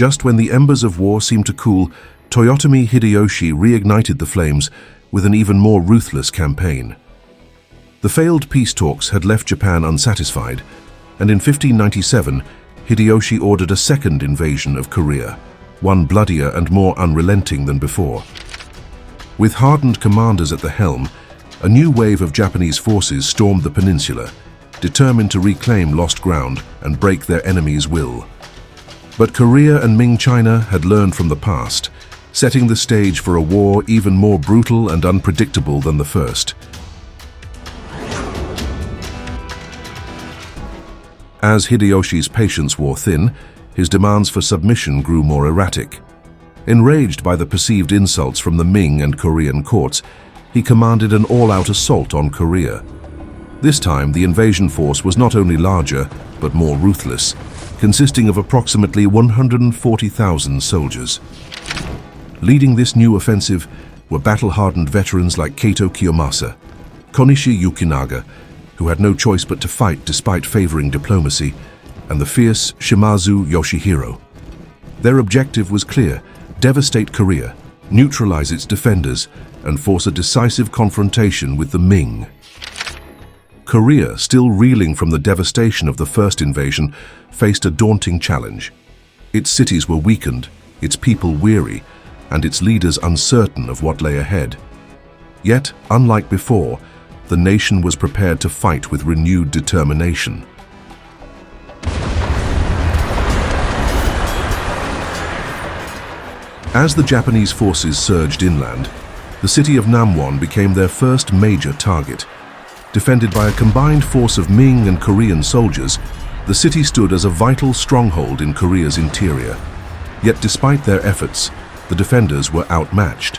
Just when the embers of war seemed to cool, Toyotomi Hideyoshi reignited the flames with an even more ruthless campaign. The failed peace talks had left Japan unsatisfied, and in 1597, Hideyoshi ordered a second invasion of Korea, one bloodier and more unrelenting than before. With hardened commanders at the helm, a new wave of Japanese forces stormed the peninsula, determined to reclaim lost ground and break their enemies' will. But Korea and Ming China had learned from the past, setting the stage for a war even more brutal and unpredictable than the first. As Hideyoshi's patience wore thin, his demands for submission grew more erratic. Enraged by the perceived insults from the Ming and Korean courts, he commanded an all-out assault on Korea. This time, the invasion force was not only larger, but more ruthless, consisting of approximately 140,000 soldiers. Leading this new offensive were battle-hardened veterans like Kato Kiyomasa, Konishi Yukinaga, who had no choice but to fight despite favoring diplomacy, and the fierce Shimazu Yoshihiro. Their objective was clear: devastate Korea, neutralize its defenders, and force a decisive confrontation with the Ming. Korea, still reeling from the devastation of the first invasion, faced a daunting challenge. Its cities were weakened, its people weary, and its leaders uncertain of what lay ahead. Yet, unlike before, the nation was prepared to fight with renewed determination. As the Japanese forces surged inland, the city of Namwon became their first major target. Defended by a combined force of Ming and Korean soldiers, the city stood as a vital stronghold in Korea's interior. Yet despite their efforts, the defenders were outmatched.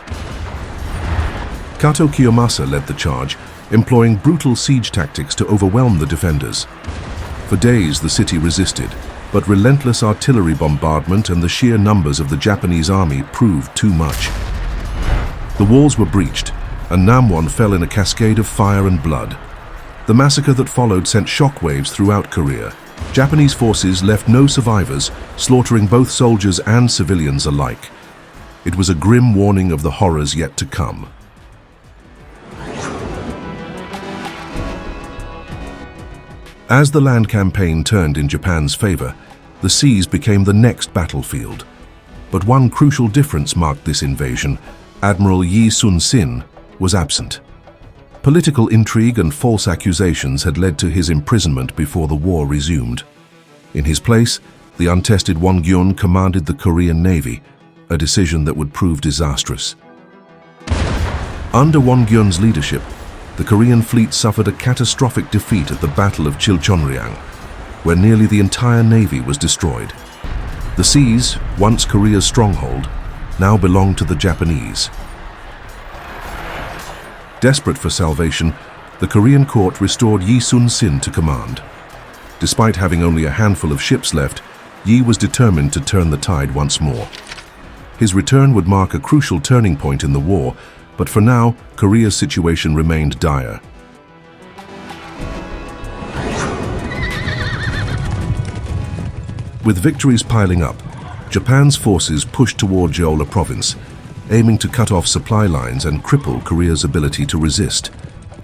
Kato Kiyomasa led the charge, employing brutal siege tactics to overwhelm the defenders. For days the city resisted, but relentless artillery bombardment and the sheer numbers of the Japanese army proved too much. The walls were breached, and Namwon fell in a cascade of fire and blood. The massacre that followed sent shockwaves throughout Korea. Japanese forces left no survivors, slaughtering both soldiers and civilians alike. It was a grim warning of the horrors yet to come. As the land campaign turned in Japan's favor, the seas became the next battlefield. But one crucial difference marked this invasion: Admiral Yi Sun-sin was absent. Political intrigue and false accusations had led to his imprisonment before the war resumed. In his place, the untested Won-gyun commanded the Korean Navy, a decision that would prove disastrous. Under Won-gyun's leadership, the Korean fleet suffered a catastrophic defeat at the Battle of Chilchonryang, where nearly the entire navy was destroyed. The seas, once Korea's stronghold, now belonged to the Japanese. Desperate for salvation, the Korean court restored Yi Sun-sin to command. Despite having only a handful of ships left, Yi was determined to turn the tide once more. His return would mark a crucial turning point in the war, but for now, Korea's situation remained dire. With victories piling up, Japan's forces pushed toward Jeolla province, aiming to cut off supply lines and cripple Korea's ability to resist.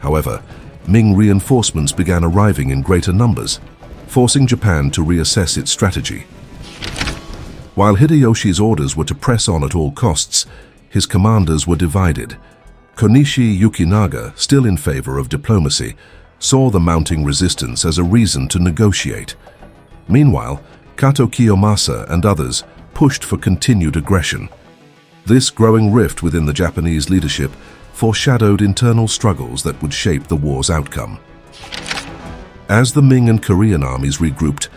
However, Ming reinforcements began arriving in greater numbers, forcing Japan to reassess its strategy. While Hideyoshi's orders were to press on at all costs, his commanders were divided. Konishi Yukinaga, still in favor of diplomacy, saw the mounting resistance as a reason to negotiate. Meanwhile, Kato Kiyomasa and others pushed for continued aggression. This growing rift within the Japanese leadership foreshadowed internal struggles that would shape the war's outcome. As the Ming and Korean armies regrouped,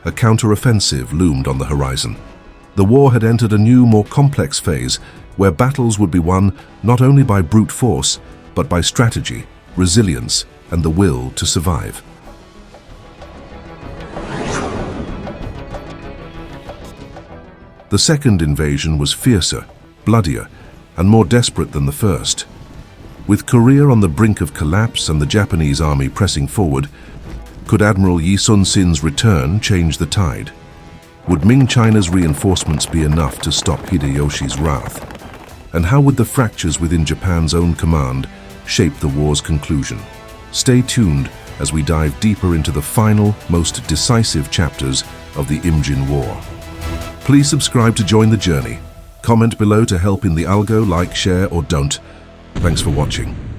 a counter-offensive loomed on the horizon. The war had entered a new, more complex phase, where battles would be won not only by brute force, but by strategy, resilience, and the will to survive. The second invasion was fiercer, bloodier, and more desperate than the first. With Korea on the brink of collapse and the Japanese army pressing forward, could Admiral Yi Sun-sin's return change the tide? Would Ming China's reinforcements be enough to stop Hideyoshi's wrath? And how would the fractures within Japan's own command shape the war's conclusion? Stay tuned as we dive deeper into the final, most decisive chapters of the Imjin War. Please subscribe to join the journey. Comment below to help in the algo, like, share, or don't. Thanks for watching.